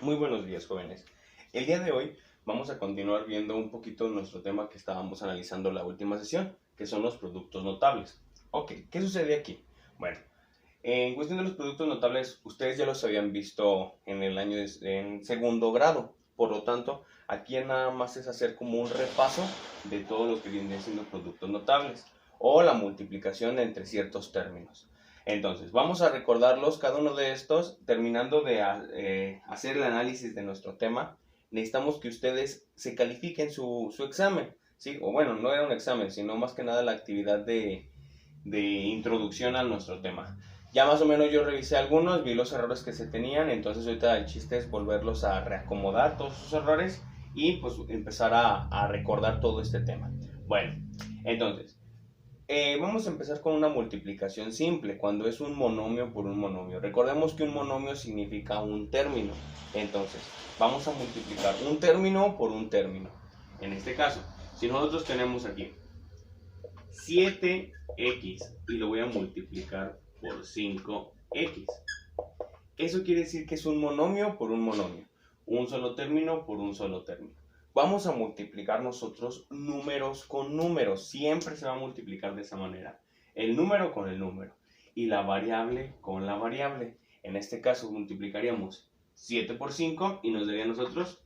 Muy buenos días, jóvenes. El día de hoy vamos a continuar viendo un poquito nuestro tema que estábamos analizando la última sesión, que son los productos notables. Ok, ¿qué sucede aquí? Bueno, en cuestión de los productos notables, ustedes ya los habían visto en el año en segundo grado. Por lo tanto, aquí nada más es hacer como un repaso de todo lo que viene siendo productos notables o la multiplicación entre ciertos términos. Entonces, vamos a recordarlos cada uno de estos. Terminando de hacer el análisis de nuestro tema, necesitamos que ustedes se califiquen su examen, ¿sí? O bueno, no era un examen, sino más que nada la actividad de introducción a nuestro tema. Ya más o menos yo revisé algunos, vi los errores que se tenían, entonces ahorita el chiste es volverlos a reacomodar todos esos errores y pues empezar a recordar todo este tema. Bueno, entonces, vamos a empezar con una multiplicación simple, cuando es un monomio por un monomio. Recordemos que un monomio significa un término, entonces vamos a multiplicar un término por un término. En este caso, si nosotros tenemos aquí 7x y lo voy a multiplicar por 5x. Eso quiere decir que es un monomio por un monomio, un solo término por un solo término. Vamos a multiplicar nosotros números con números, siempre se va a multiplicar de esa manera. El número con el número y la variable con la variable. En este caso multiplicaríamos 7 por 5 y nos daría a nosotros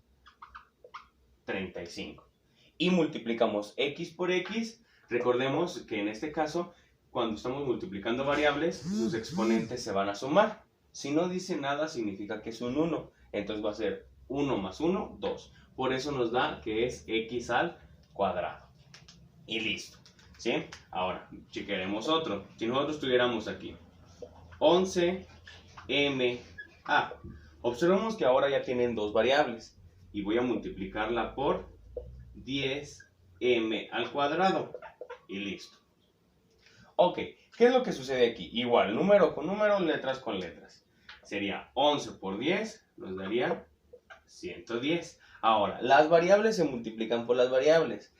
35. Y multiplicamos x por x. Recordemos que en este caso, cuando estamos multiplicando variables, sus exponentes se van a sumar. Si no dice nada, significa que es un 1. Entonces va a ser 1 más 1, 2. Por eso nos da que es x al cuadrado. Y listo. ¿Sí? Ahora, chequearemos otro. Si nosotros tuviéramos aquí 11ma. Observemos que ahora ya tienen dos variables. Y voy a multiplicarla por 10m al cuadrado. Y listo. Ok, ¿qué es lo que sucede aquí? Igual, número con número, letras con letras. Sería 11 por 10, nos daría 110. Ahora, las variables se multiplican por las variables.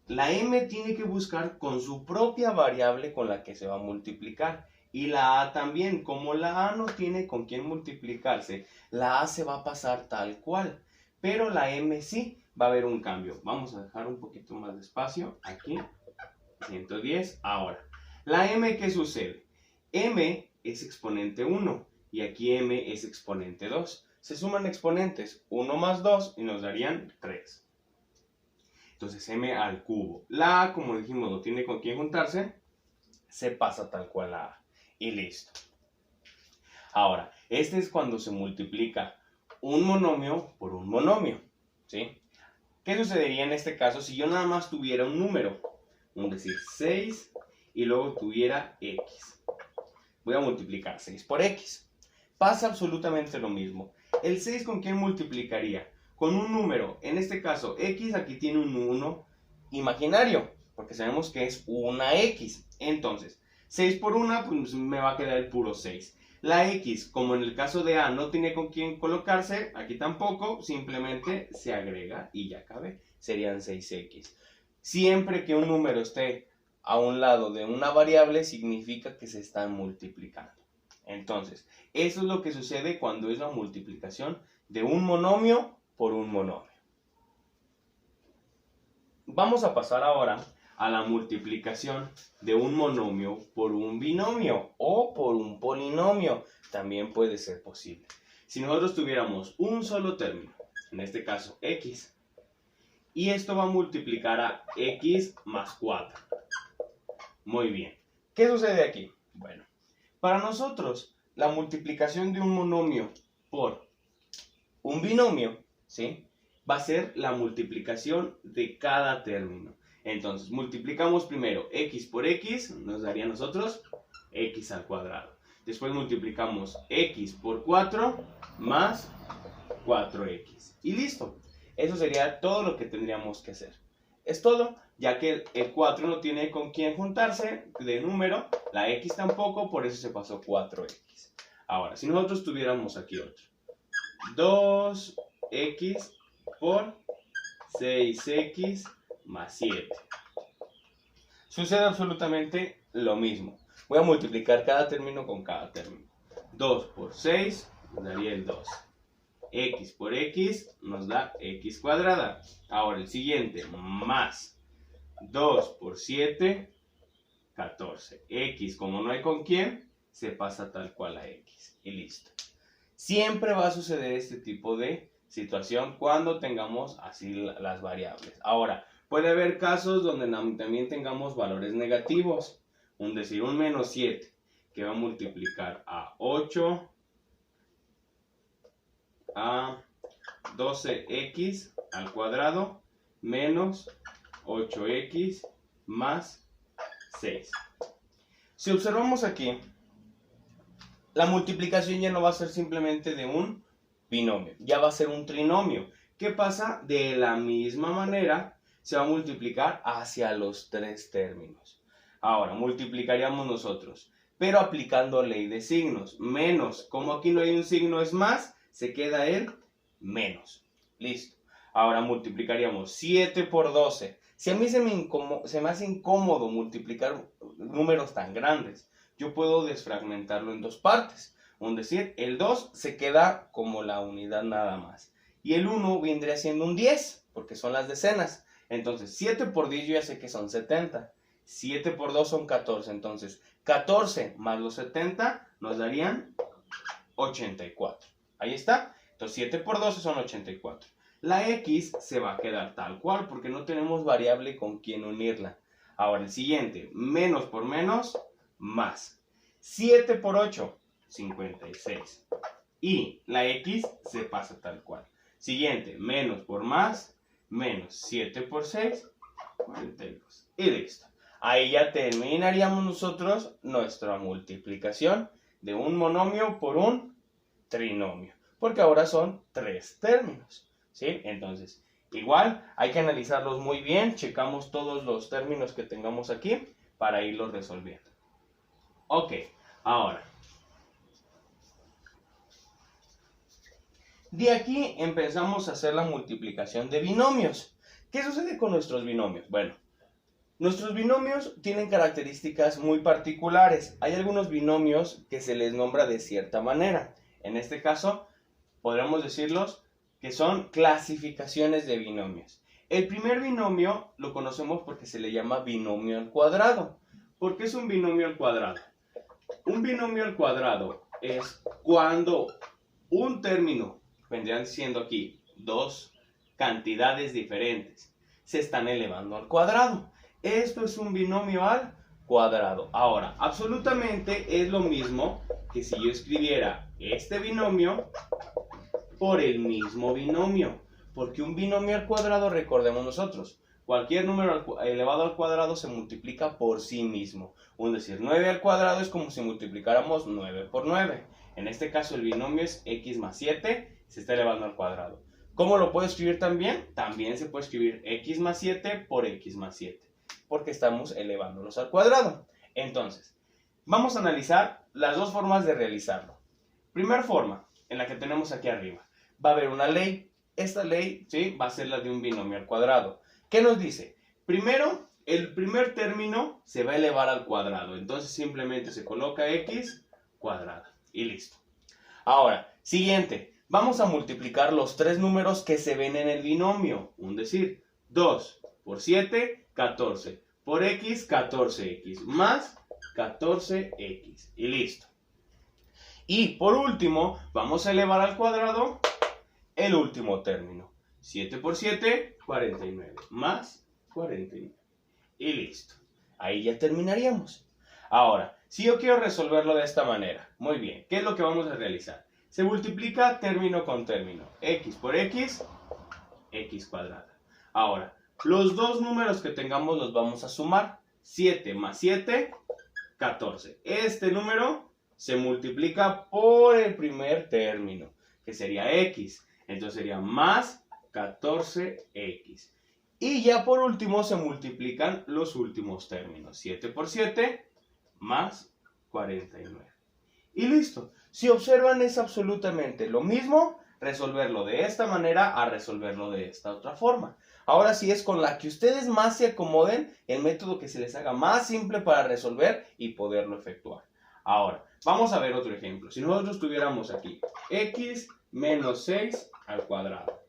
La m tiene que buscar con su propia variable con la que se va a multiplicar. Y la a también, como la a no tiene con quién multiplicarse, la a se va a pasar tal cual. Pero la m sí, va a haber un cambio. Vamos a dejar un poquito más de espacio aquí. 110. Ahora, la m, ¿qué sucede? M es exponente 1 y aquí m es exponente 2. Se suman exponentes 1 más 2 y nos darían 3. Entonces m al cubo. La a, como dijimos, no tiene con quién juntarse, se pasa tal cual a a. Y listo. Ahora, este es cuando se multiplica un monomio por un monomio, ¿sí? ¿Qué sucedería en este caso si yo nada más tuviera un número? Vamos a decir 6 y luego tuviera x. Voy a multiplicar 6 por x. Pasa absolutamente lo mismo. ¿El 6 con quién multiplicaría? Con un número. En este caso, x aquí tiene un 1 imaginario, porque sabemos que es una x. Entonces, 6 por 1, pues me va a quedar el puro 6. La x, como en el caso de a, no tiene con quién colocarse, aquí tampoco, simplemente se agrega y ya cabe. Serían 6x. Siempre que un número esté a un lado de una variable, significa que se están multiplicando. Entonces, eso es lo que sucede cuando es la multiplicación de un monomio por un monomio. Vamos a pasar ahora a la multiplicación de un monomio por un binomio o por un polinomio. También puede ser posible. Si nosotros tuviéramos un solo término, en este caso x, y esto va a multiplicar a x más 4. Muy bien. ¿Qué sucede aquí? Bueno, para nosotros, la multiplicación de un monomio por un binomio, ¿sí?, va a ser la multiplicación de cada término. Entonces, multiplicamos primero x por x, nos daría a nosotros x al cuadrado. Después multiplicamos x por 4 más 4x. Y listo. Eso sería todo lo que tendríamos que hacer. Es todo, ya que el 4 no tiene con quién juntarse de número, la x tampoco, por eso se pasó 4x. Ahora, si nosotros tuviéramos aquí otro, 2x por 6x más 7. Sucede absolutamente lo mismo. Voy a multiplicar cada término con cada término. 2 por 6 daría el 2. X por X nos da X cuadrada. Ahora el siguiente, más 2 por 7, 14. X, como no hay con quién, se pasa tal cual a X. Y listo. Siempre va a suceder este tipo de situación cuando tengamos así las variables. Ahora, puede haber casos donde también tengamos valores negativos. Decir, un menos 7, que va a multiplicar a 8, a 12x al cuadrado, menos 8x más 6. Si observamos aquí, la multiplicación ya no va a ser simplemente de un binomio, ya va a ser un trinomio. ¿Qué pasa? De la misma manera se va a multiplicar hacia los tres términos. Ahora, multiplicaríamos nosotros, pero aplicando ley de signos. Menos, como aquí no hay un signo es más, se queda el menos. Listo. Ahora multiplicaríamos 7 por 12. Si a mí se me hace incómodo multiplicar números tan grandes, yo puedo desfragmentarlo en dos partes. Decir, el 2 se queda como la unidad nada más. Y el 1 vendría siendo un 10, porque son las decenas. Entonces, 7 por 10 yo ya sé que son 70. 7 por 2 son 14. Entonces, 14 más los 70 nos darían 84. Ahí está. Entonces, 7 por 12 son 84. La X se va a quedar tal cual porque no tenemos variable con quien unirla. Ahora, el siguiente. Menos por menos, más. 7 por 8, 56. Y la X se pasa tal cual. Siguiente. Menos por más, menos 7 por 6, 42. Y listo. Ahí ya terminaríamos nosotros nuestra multiplicación de un monomio por un trinomio. Porque ahora son tres términos. ¿Sí? Entonces, igual hay que analizarlos muy bien. Checamos todos los términos que tengamos aquí para irlos resolviendo. Ok, ahora. De aquí empezamos a hacer la multiplicación de binomios. ¿Qué sucede con nuestros binomios? Bueno, nuestros binomios tienen características muy particulares. Hay algunos binomios que se les nombra de cierta manera. En este caso, podríamos decirlos que son clasificaciones de binomios. El primer binomio lo conocemos porque se le llama binomio al cuadrado. ¿Por qué es un binomio al cuadrado? Un binomio al cuadrado es cuando un término, vendrían siendo aquí dos cantidades diferentes, se están elevando al cuadrado. Esto es un binomio al cuadrado. Ahora, absolutamente es lo mismo que si yo escribiera este binomio por el mismo binomio. Porque un binomio al cuadrado, recordemos nosotros, cualquier número elevado al cuadrado se multiplica por sí mismo. Decir, 9 al cuadrado es como si multiplicáramos 9 por 9. En este caso el binomio es x más 7, se está elevando al cuadrado. ¿Cómo lo puedo escribir también? También se puede escribir x más 7 por x más 7. Porque estamos elevándolos al cuadrado. Entonces, vamos a analizar las dos formas de realizarlo. Primera forma, en la que tenemos aquí arriba. Va a haber una ley. Esta ley, ¿sí?, va a ser la de un binomio al cuadrado. ¿Qué nos dice? Primero, el primer término se va a elevar al cuadrado. Entonces simplemente se coloca x cuadrada. Y listo. Ahora, siguiente. Vamos a multiplicar los tres números que se ven en el binomio. Decir, 2 por 7, 14. Por x, 14x. Más 14x. Y listo. Y por último, vamos a elevar al cuadrado el último término. 7 por 7, 49. Más 49. Y listo. Ahí ya terminaríamos. Ahora, si yo quiero resolverlo de esta manera, muy bien, ¿qué es lo que vamos a realizar? Se multiplica término con término. X por x, x cuadrada. Ahora, los dos números que tengamos los vamos a sumar. 7 más 7, 14. Este número se multiplica por el primer término, que sería x. Entonces sería más 14x. Y ya por último se multiplican los últimos términos. 7 por 7 más 49. Y listo. Si observan, es absolutamente lo mismo resolverlo de esta manera a resolverlo de esta otra forma. Ahora sí es con la que ustedes más se acomoden, el método que se les haga más simple para resolver y poderlo efectuar. Ahora, vamos a ver otro ejemplo. Si nosotros tuviéramos aquí x menos 6 al cuadrado.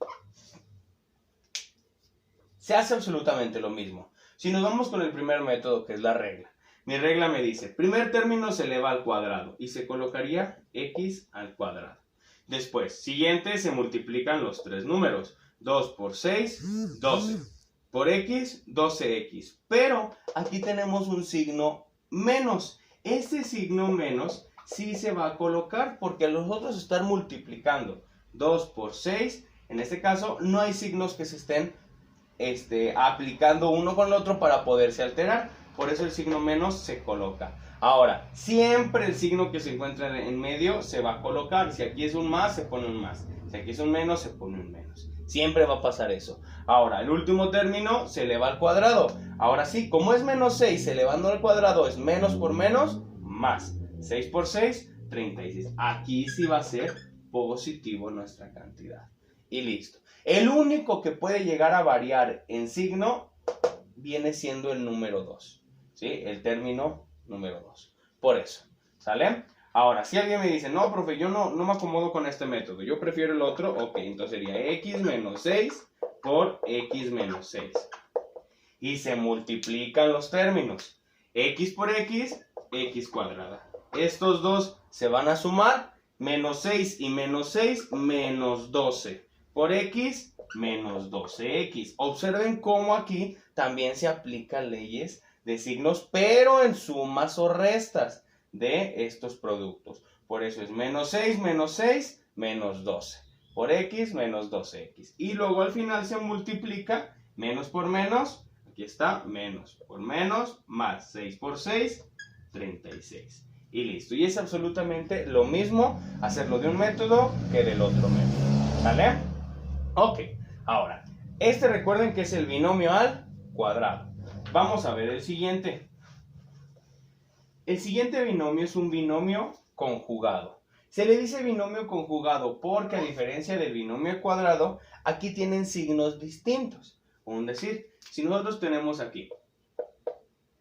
Se hace absolutamente lo mismo. Si nos vamos con el primer método, que es la regla. Mi regla me dice, primer término se eleva al cuadrado y se colocaría x al cuadrado. Después, siguiente, se multiplican los tres números. 2 por 6, 12. Por x, 12x. Pero aquí tenemos un signo menos. Este signo menos sí se va a colocar porque los otros están multiplicando. 2 por 6, en este caso no hay signos que se estén aplicando uno con el otro para poderse alterar. Por eso el signo menos se coloca. Ahora, siempre el signo que se encuentra en medio se va a colocar. Si aquí es un más, se pone un más. Si aquí es un menos, se pone un menos. Siempre va a pasar eso. Ahora, el último término se eleva al cuadrado. Ahora sí, como es menos 6, elevando al cuadrado es menos por menos, más. 6 por 6, 36. Aquí sí va a ser positivo nuestra cantidad. Y listo. El único que puede llegar a variar en signo viene siendo el número 2. ¿Sí? El término número 2. Por eso. ¿Sale? Ahora, si alguien me dice, no, profe, yo no me acomodo con este método, yo prefiero el otro, ok, entonces sería x menos 6 por x menos 6. Y se multiplican los términos. X por x, x cuadrada. Estos dos se van a sumar, menos 6 y menos 6, menos 12. Por x, menos 12x. Observen cómo aquí también se aplican leyes de signos, pero en sumas o restas de estos productos. Por eso es menos 6, menos 12. Por x, menos 12x. Y luego al final se multiplica menos por menos. Aquí está, menos por menos, más 6 por 6, 36. Y listo. Y es absolutamente lo mismo hacerlo de un método que del otro método. ¿Sale? Ok. Ahora, recuerden que es el binomio al cuadrado. Vamos a ver el siguiente. El siguiente binomio es un binomio conjugado. Se le dice binomio conjugado porque, a diferencia del binomio al cuadrado, aquí tienen signos distintos. Es decir, si nosotros tenemos aquí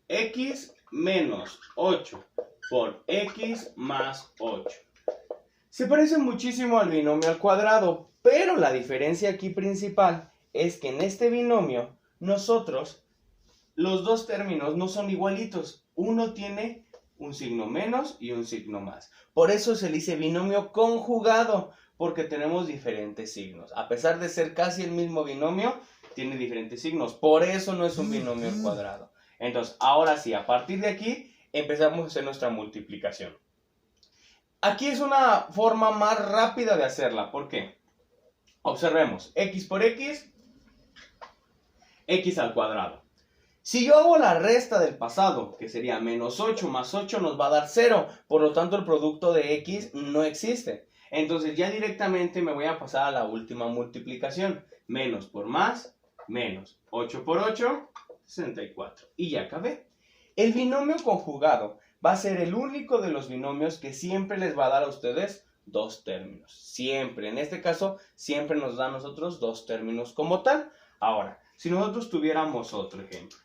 x menos 8 por x más 8. Se parece muchísimo al binomio al cuadrado, pero la diferencia aquí principal es que en este binomio nosotros, los dos términos no son igualitos. Uno tiene un signo menos y un signo más. Por eso se le dice binomio conjugado, porque tenemos diferentes signos. A pesar de ser casi el mismo binomio, tiene diferentes signos. Por eso no es un binomio al cuadrado. Entonces, ahora sí, a partir de aquí, empezamos a hacer nuestra multiplicación. Aquí es una forma más rápida de hacerla. ¿Por qué? Observemos, x por x, x al cuadrado. Si yo hago la resta del pasado, que sería menos 8 más 8 nos va a dar 0, por lo tanto el producto de x no existe. Entonces ya directamente me voy a pasar a la última multiplicación. Menos por más, menos 8 por 8, 64. Y ya acabé. El binomio conjugado va a ser el único de los binomios que siempre les va a dar a ustedes dos términos. Siempre. En este caso, siempre nos da a nosotros dos términos como tal. Ahora, si nosotros tuviéramos otro ejemplo.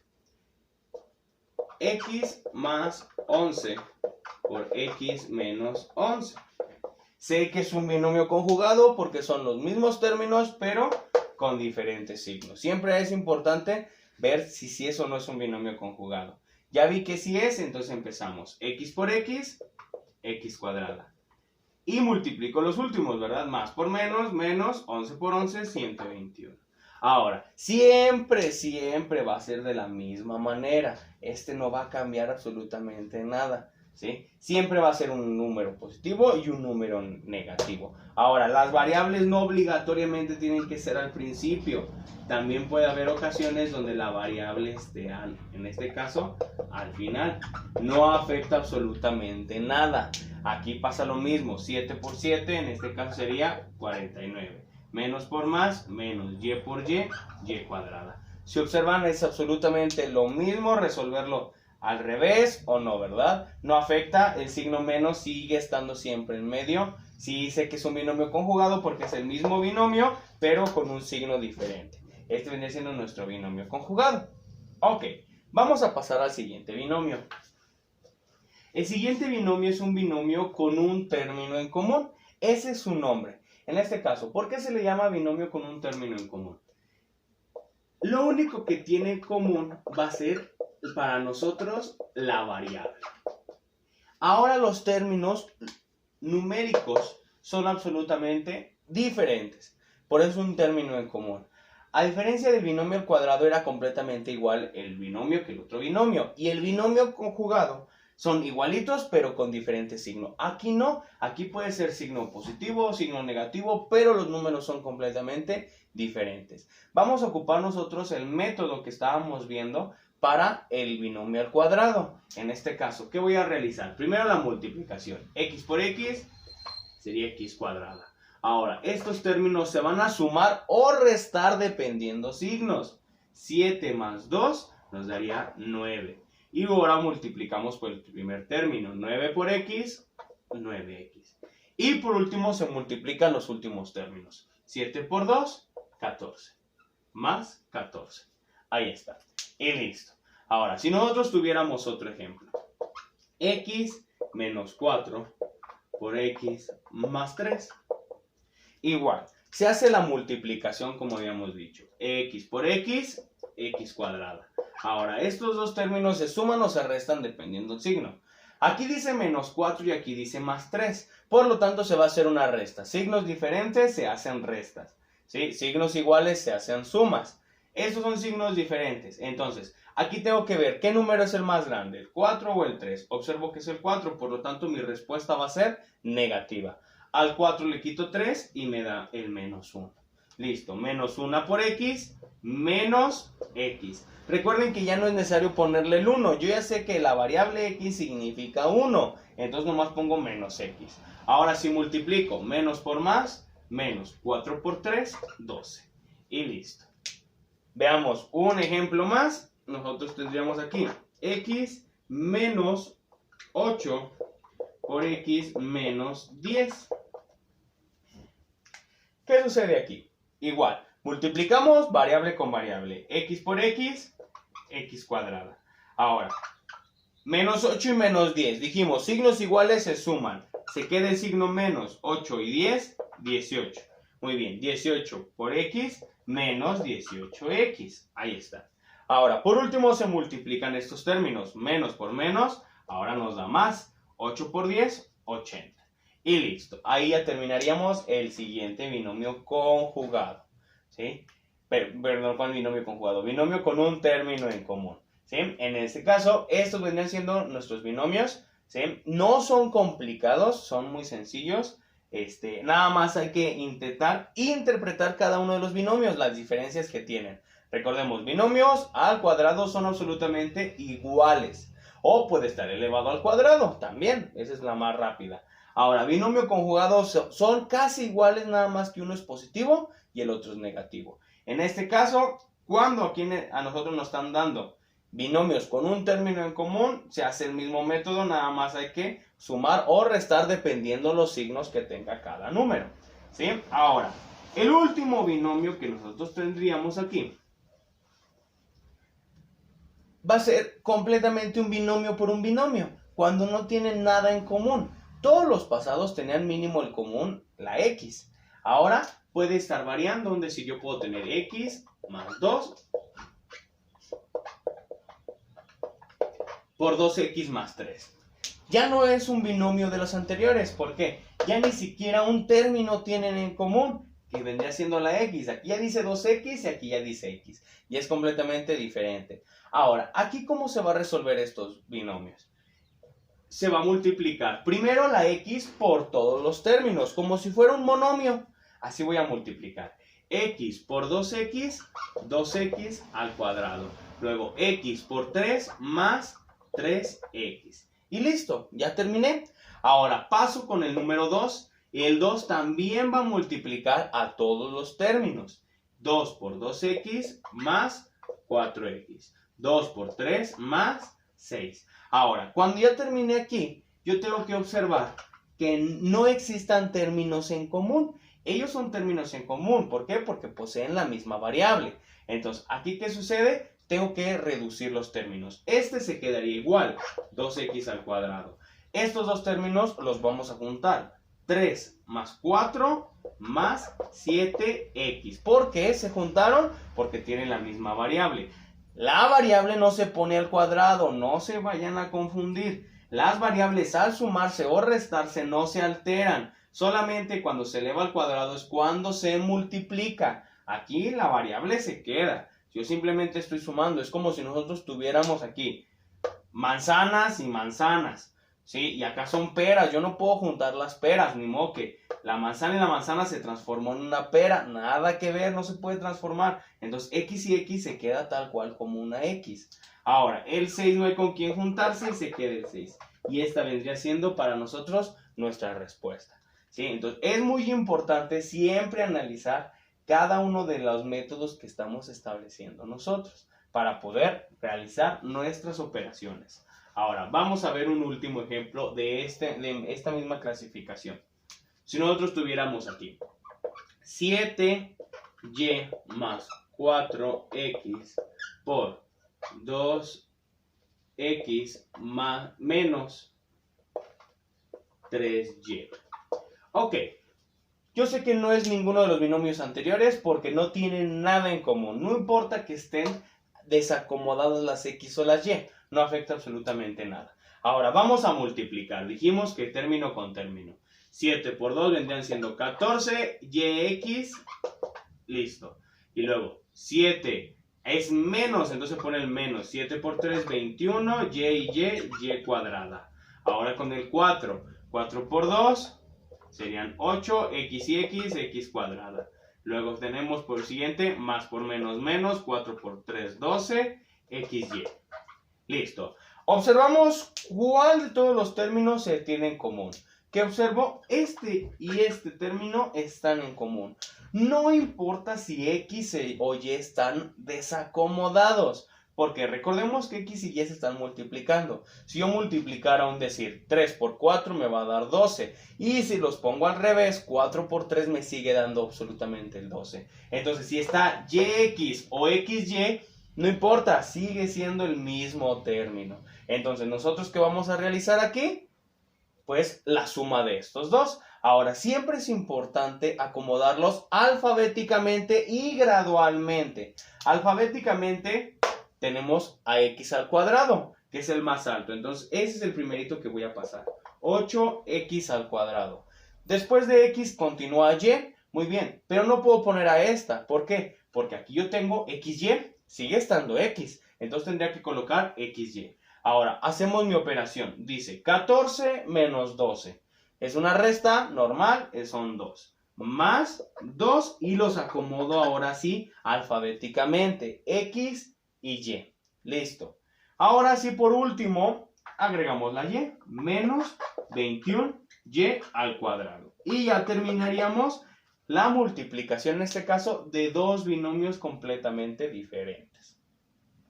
X más 11 por x menos 11. Sé que es un binomio conjugado porque son los mismos términos, pero con diferentes signos. Siempre es importante ver si sí es o no es un binomio conjugado. Ya vi que sí es, entonces empezamos. X por x, x cuadrada. Y multiplico los últimos, ¿verdad? Más por menos, menos 11 por 11, 121. Ahora, siempre va a ser de la misma manera. No va a cambiar absolutamente nada, ¿sí? Siempre va a ser un número positivo y un número negativo. Ahora, las variables no obligatoriamente tienen que ser al principio. También puede haber ocasiones donde la variable esté, en este caso, al final. No afecta absolutamente nada. Aquí pasa lo mismo. 7 por 7, en este caso sería 49. Menos por más, menos y por y cuadrada. Si observan, es absolutamente lo mismo resolverlo al revés o no, ¿verdad? No afecta, el signo menos sigue estando siempre en medio. Sí sé que es un binomio conjugado porque es el mismo binomio, pero con un signo diferente. Este viene siendo nuestro binomio conjugado. Ok, vamos a pasar al siguiente binomio. El siguiente binomio es un binomio con un término en común. Ese es su nombre. En este caso, ¿por qué se le llama binomio con un término en común? Lo único que tiene en común va a ser para nosotros la variable. Ahora los términos numéricos son absolutamente diferentes. Por eso un término en común. A diferencia del binomio al cuadrado era completamente igual el binomio que el otro binomio. Y el binomio conjugado son igualitos pero con diferente signo. Aquí no, aquí puede ser signo positivo o signo negativo, pero los números son completamente diferentes. Vamos a ocupar nosotros el método que estábamos viendo para el binomio al cuadrado. En este caso, ¿qué voy a realizar? Primero la multiplicación. X por X sería X cuadrada. Ahora, estos términos se van a sumar o restar dependiendo signos. 7 más 2 nos daría 9. Y ahora multiplicamos por el primer término. 9 por X, 9X. Y por último se multiplican los últimos términos. 7 por 2, 14. Más 14. Ahí está. Y listo. Ahora, si nosotros tuviéramos otro ejemplo. X menos 4 por X más 3. Igual, se hace la multiplicación como habíamos dicho. X por X, X cuadrada. Ahora, estos dos términos se suman o se restan dependiendo del signo. Aquí dice menos 4 y aquí dice más 3. Por lo tanto, se va a hacer una resta. Signos diferentes se hacen restas. ¿Sí? Signos iguales se hacen sumas. Estos son signos diferentes. Entonces, aquí tengo que ver qué número es el más grande, el 4 o el 3. Observo que es el 4, por lo tanto, mi respuesta va a ser negativa. Al 4 le quito 3 y me da el menos 1. Listo, menos 1 por X, menos X. Recuerden que ya no es necesario ponerle el 1. Yo ya sé que la variable X significa 1. Entonces nomás pongo menos X. Ahora si multiplico menos por más, menos 4 por 3, 12. Y listo. Veamos un ejemplo más. Nosotros tendríamos aquí X menos 8 por X menos 10. ¿Qué sucede aquí? Igual, multiplicamos variable con variable. X por X, X cuadrada. Ahora, menos 8 y menos 10. Dijimos, signos iguales se suman. Se queda el signo menos 8 y 10, 18. Muy bien, 18 por X menos 18X. Ahí está. Ahora, por último se multiplican estos términos. Menos por menos, ahora nos da más. 8 por 10, 80. Y listo. Ahí ya terminaríamos el siguiente binomio conjugado. ¿Sí? Perdón, ¿cuál binomio conjugado? Binomio con un término en común. ¿Sí? En este caso, estos vendrían siendo nuestros binomios. ¿Sí? No son complicados, son muy sencillos. Nada más hay que intentar interpretar cada uno de los binomios, las diferencias que tienen. Recordemos, binomios al cuadrado son absolutamente iguales. O puede estar elevado al cuadrado también. Esa es la más rápida. Ahora, binomio conjugado son casi iguales, nada más que uno es positivo y el otro es negativo. En este caso, cuando aquí a nosotros nos están dando binomios con un término en común, se hace el mismo método, nada más hay que sumar o restar dependiendo los signos que tenga cada número. ¿Sí? Ahora, el último binomio que nosotros tendríamos aquí va a ser completamente un binomio por un binomio, cuando no tienen nada en común. Todos los pasados tenían mínimo el común, la X. Ahora puede estar variando, donde si yo puedo tener X más 2 por 2X más 3. Ya no es un binomio de los anteriores. ¿Por qué? Ya ni siquiera un término tienen en común, que vendría siendo la X. Aquí ya dice 2X y aquí ya dice X. Y es completamente diferente. Ahora, ¿aquí cómo se va a resolver estos binomios? Se va a multiplicar primero la X por todos los términos, como si fuera un monomio. Así voy a multiplicar. X por 2X, 2X al cuadrado. Luego X por 3 más 3X. Y listo, ya terminé. Ahora paso con el número 2. Y el 2 también va a multiplicar a todos los términos. 2 por 2X más 4X. 2 por 3 más 6. Ahora, cuando ya terminé aquí, yo tengo que observar que no existan términos en común. Ellos son términos en común. ¿Por qué? Porque poseen la misma variable. Entonces, ¿aquí qué sucede? Tengo que reducir los términos. Este se quedaría igual, 2X al cuadrado. Estos dos términos los vamos a juntar. 3 más 4 más 7x. ¿Por qué se juntaron? Porque tienen la misma variable. La variable no se pone al cuadrado, no se vayan a confundir. Las variables al sumarse o restarse no se alteran. Solamente cuando se eleva al cuadrado es cuando se multiplica. Aquí la variable se queda. Yo simplemente estoy sumando. Es como si nosotros tuviéramos aquí manzanas y manzanas, ¿sí? Y acá son peras. Yo no puedo juntar las peras, ni modo que la manzana y la manzana se transformó en una pera. Nada que ver, no se puede transformar. Entonces x y x se queda tal cual como una x. Ahora, el 6 no hay con quién juntarse y se queda el 6. Y esta vendría siendo para nosotros nuestra respuesta, ¿sí? Entonces, es muy importante siempre analizar cada uno de los métodos que estamos estableciendo nosotros para poder realizar nuestras operaciones. Ahora, vamos a ver un último ejemplo de esta misma clasificación. Si nosotros tuviéramos aquí 7y más 4x por 2x menos 3y. Ok, yo sé que no es ninguno de los binomios anteriores porque no tienen nada en común. No importa que estén desacomodadas las x o las y, no afecta absolutamente nada. Ahora vamos a multiplicar. Dijimos que término con término. 7 por 2 vendrían siendo 14, yx, listo. Y luego 7 es menos, entonces pone el menos. 7 por 3, 21, y cuadrada. Ahora con el 4, 4 por 2 serían 8, x y x cuadrada. Luego tenemos por siguiente, más por menos menos, 4 por 3, 12, xy. Listo. Observamos cuál de todos los términos se tiene en común. ¿Qué observo? Este y este término están en común. No importa si x o y están desacomodados, porque recordemos que x y y se están multiplicando. Si yo multiplicara un decir 3 por 4 me va a dar 12. Y si los pongo al revés, 4 por 3 me sigue dando absolutamente el 12. Entonces si está yx o xy, no importa, sigue siendo el mismo término. Entonces nosotros, ¿qué vamos a realizar aquí? Pues la suma de estos dos. Ahora, siempre es importante acomodarlos alfabéticamente y gradualmente. Alfabéticamente tenemos a x al cuadrado, que es el más alto. Entonces, ese es el primerito que voy a pasar. 8x al cuadrado. Después de x continúa y. Muy bien, pero no puedo poner a esta. ¿Por qué? Porque aquí yo tengo xy, sigue estando x. Entonces tendría que colocar xy. Ahora, hacemos mi operación. Dice 14 menos 12. Es una resta normal, son 2. Más 2 y los acomodo ahora sí alfabéticamente. X y y. Listo. Ahora sí, por último, agregamos la y. Menos 21y al cuadrado. Y ya terminaríamos la multiplicación, en este caso, de dos binomios completamente diferentes.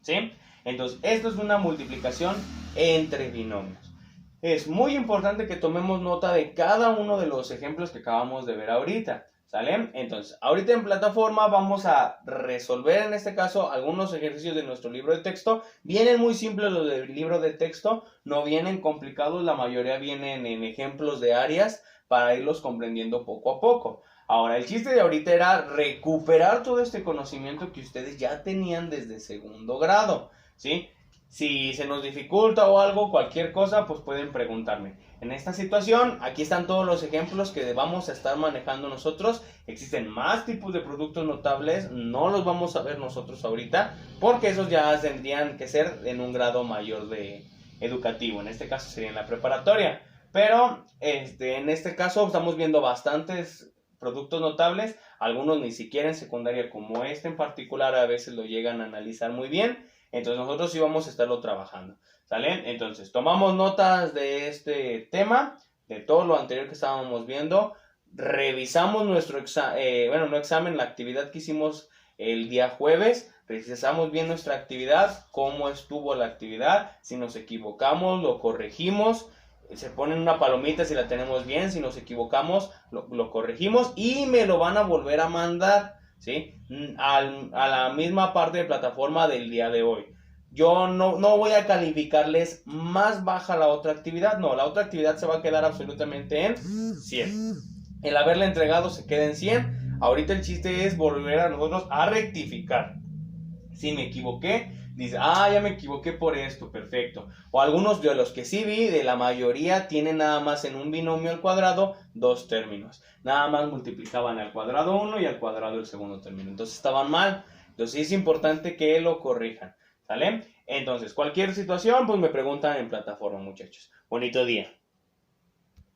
¿Sí? Entonces, esto es una multiplicación entre binomios. Es muy importante que tomemos nota de cada uno de los ejemplos que acabamos de ver ahorita. ¿Sale? Entonces, ahorita en plataforma vamos a resolver en este caso algunos ejercicios de nuestro libro de texto. Vienen muy simples los del libro de texto, no vienen complicados, la mayoría vienen en ejemplos de áreas para irlos comprendiendo poco a poco. Ahora, el chiste de ahorita era recuperar todo este conocimiento que ustedes ya tenían desde segundo grado, ¿sí? Si se nos dificulta o algo, cualquier cosa, pues pueden preguntarme. En esta situación, aquí están todos los ejemplos que vamos a estar manejando nosotros. Existen más tipos de productos notables, no los vamos a ver nosotros ahorita, porque esos ya tendrían que ser en un grado mayor de educativo. En este caso sería en la preparatoria. Pero en este caso estamos viendo bastantes productos notables, algunos ni siquiera en secundaria, como este en particular, a veces lo llegan a analizar muy bien. Entonces nosotros sí vamos a estarlo trabajando, ¿sale? Entonces tomamos notas de este tema, de todo lo anterior que estábamos viendo, revisamos nuestro examen, la actividad que hicimos el día jueves, revisamos bien nuestra actividad, cómo estuvo la actividad, si nos equivocamos, lo corregimos, se pone una palomita si la tenemos bien, si nos equivocamos, lo corregimos y me lo van a volver a mandar, ¿sí? A la misma parte de plataforma del día de hoy. yo no voy a calificarles más baja la otra actividad. No, la otra actividad se va a quedar absolutamente en 100. El haberle entregado se queda en 100. Ahorita el chiste es volver a nosotros a rectificar. Si me equivoqué, dice, ya me equivoqué por esto, perfecto. O algunos de los que sí vi, de la mayoría, tienen nada más en un binomio al cuadrado 2 términos. Nada más multiplicaban al cuadrado 1 y al cuadrado el segundo término. Entonces estaban mal. Entonces es importante que lo corrijan. ¿Sale? Entonces, cualquier situación, pues me preguntan en plataforma, muchachos. Bonito día.